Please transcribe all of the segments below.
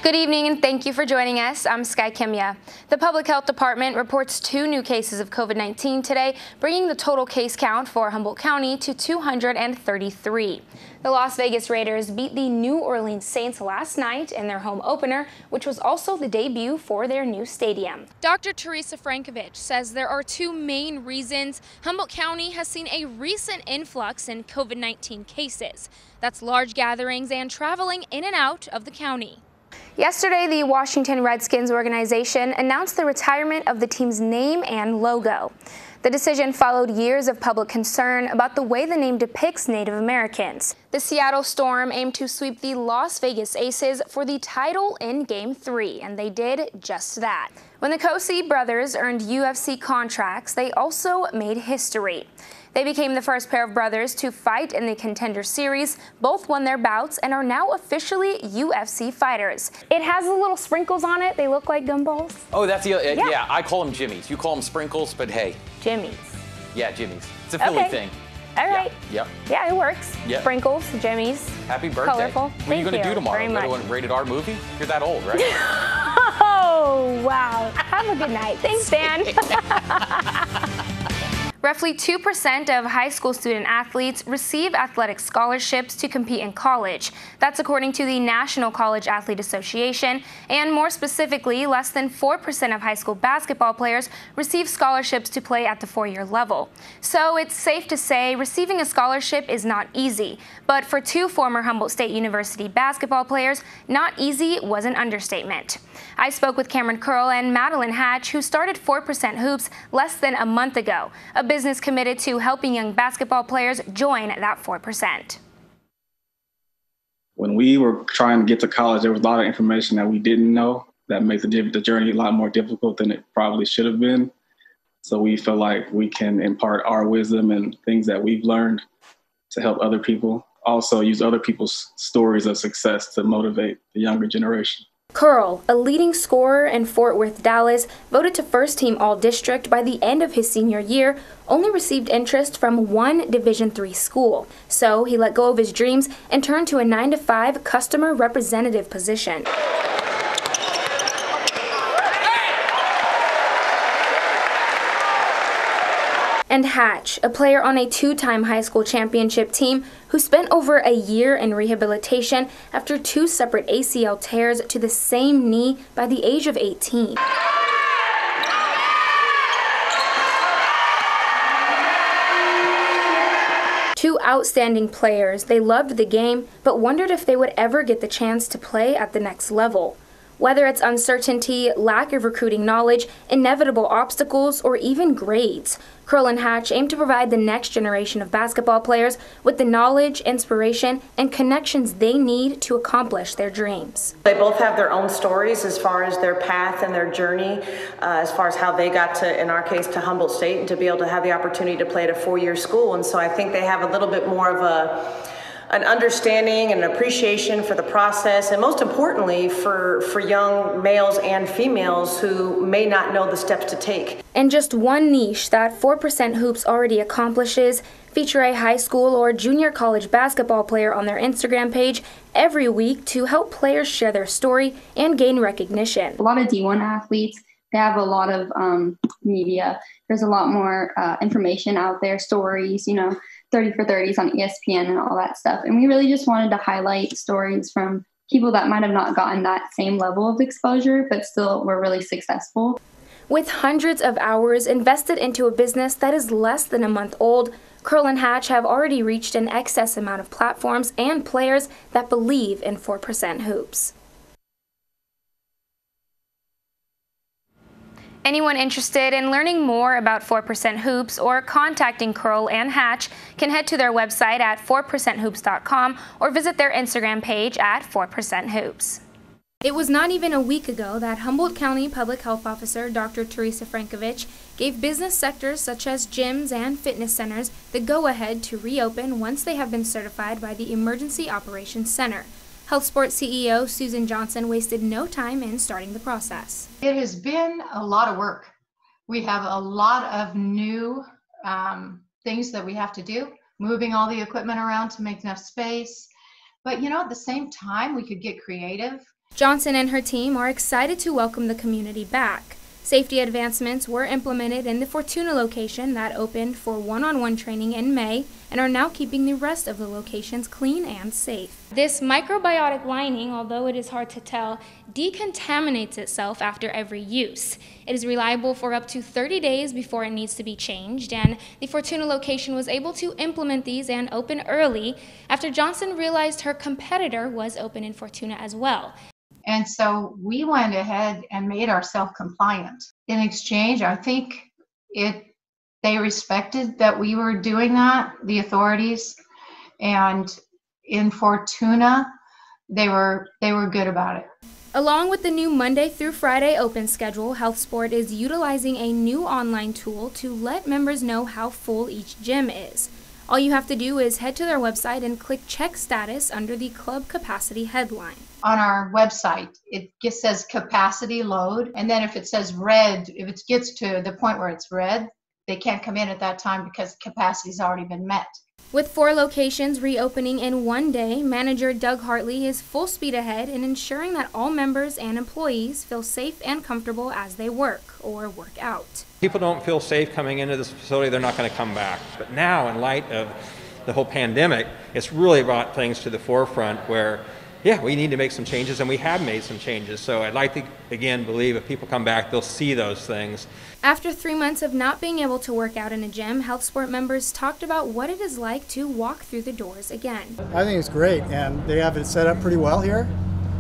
Good evening and thank you for joining us. I'm Skye Kimya. The Public Health Department reports 2 new cases of COVID-19 today, bringing the total case count for Humboldt County to 233. The Las Vegas Raiders beat the New Orleans Saints last night in their home opener, which was also the debut for their new stadium. Dr. Teresa Frankovich says there are 2 main reasons Humboldt County has seen a recent influx in COVID-19 cases. That's large gatherings and traveling in and out of the county. Yesterday, the Washington Redskins organization announced the retirement of the team's name and logo. The decision followed years of public concern about the way the name depicts Native Americans. The Seattle Storm aimed to sweep the Las Vegas Aces for the title in Game 3, and they did just that. When the Kosey brothers earned UFC contracts, they also made history. They became the first pair of brothers to fight in the Contender Series. Both won their bouts and are now officially UFC fighters. It has the little sprinkles on it. They look like gumballs. Oh, that's the yeah. I call them jimmies. You call them sprinkles, but hey. Jimmies. Yeah, jimmies. It's a Philly thing. All right. Yep. Yeah, it works. Yep. Sprinkles, jimmies. Happy birthday. Colorful. What are you going to do tomorrow? Go to a rated R movie? You're that old, right? Oh, wow. Have a good night. Thanks, Dan. Roughly 2% of high school student athletes receive athletic scholarships to compete in college. That's according to the National College Athlete Association, and more specifically, less than 4% of high school basketball players receive scholarships to play at the 4-year level. So it's safe to say receiving a scholarship is not easy. But for 2 former Humboldt State University basketball players, not easy was an understatement. I spoke with Cameron Curl and Madeline Hatch, who started 4% Hoops less than a month ago, a business committed to helping young basketball players join that 4%. When we were trying to get to college, there was a lot of information that we didn't know that makes the journey a lot more difficult than it probably should have been. So we feel like we can impart our wisdom and things that we've learned to help other people. Also use other people's stories of success to motivate the younger generation. Curl, a leading scorer in Fort Worth, Dallas, voted to first team All-District by the end of his senior year, only received interest from one Division III school. So he let go of his dreams and turned to a 9-to-5 customer representative position. And Hatch, a player on a 2-time high school championship team who spent over a year in rehabilitation after 2 separate ACL tears to the same knee by the age of 18. Two outstanding players, they loved the game, but wondered if they would ever get the chance to play at the next level. Whether it's uncertainty, lack of recruiting knowledge, inevitable obstacles, or even grades, Curl and Hatch aim to provide the next generation of basketball players with the knowledge, inspiration, and connections they need to accomplish their dreams. They both have their own stories as far as their path and their journey, as far as how they got to, in our case, to Humboldt State and to be able to have the opportunity to play at a 4-year school. And so I think they have a little bit more of an understanding and an appreciation for the process, and most importantly for young males and females who may not know the steps to take. And just one niche that 4% Hoops already accomplishes, feature a high school or junior college basketball player on their Instagram page every week to help players share their story and gain recognition. A lot of D1 athletes, they have a lot of media. There's a lot more information out there, stories, 30 for 30s on ESPN and all that stuff. And we really just wanted to highlight stories from people that might have not gotten that same level of exposure, but still were really successful. With hundreds of hours invested into a business that is less than a month old, Curl and Hatch have already reached an excess amount of platforms and players that believe in 4% Hoops. Anyone interested in learning more about 4% Hoops or contacting Curl and Hatch can head to their website at 4percenthoops.com or visit their Instagram page at 4% Hoops. It was not even a week ago that Humboldt County Public Health Officer Dr. Teresa Frankovich gave business sectors such as gyms and fitness centers the go-ahead to reopen once they have been certified by the Emergency Operations Center. Health Sports CEO Susan Johnson wasted no time in starting the process. It has been a lot of work. We have a lot of new things that we have to do, moving all the equipment around to make enough space. But at the same time, we could get creative Johnson and her team are excited to welcome the community back. Safety advancements were implemented in the Fortuna location that opened for one-on-one training in May and are now keeping the rest of the locations clean and safe. This microbiotic lining, although it is hard to tell, decontaminates itself after every use. It is reliable for up to 30 days before it needs to be changed, and the Fortuna location was able to implement these and open early after Johnson realized her competitor was open in Fortuna as well. And so we went ahead and made ourselves compliant. In exchange, I think they respected that we were doing that, the authorities. And in Fortuna, they were good about it. Along with the new Monday through Friday open schedule, HealthSport is utilizing a new online tool to let members know how full each gym is. All you have to do is head to their website and click Check Status under the Club Capacity headline. On our website, it just says capacity load, and then if it says red, if it gets to the point where it's red, they can't come in at that time because capacity's already been met. With 4 locations reopening in one day, manager Doug Hartley is full speed ahead in ensuring that all members and employees feel safe and comfortable as they work or work out. People don't feel safe coming into this facility, they're not going to come back. But now, in light of the whole pandemic, it's really brought things to the forefront where, yeah, we need to make some changes, and we have made some changes. So I'd like to, again, believe if people come back, they'll see those things. After 3 months of not being able to work out in a gym, HealthSport members talked about what it is like to walk through the doors again. I think it's great, and they have it set up pretty well here.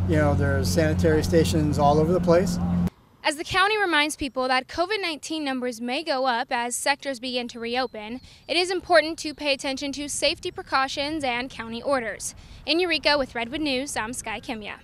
You know, there's sanitary stations all over the place. As the county reminds people that COVID-19 numbers may go up as sectors begin to reopen, it is important to pay attention to safety precautions and county orders. In Eureka with Redwood News, I'm Skye Kimya.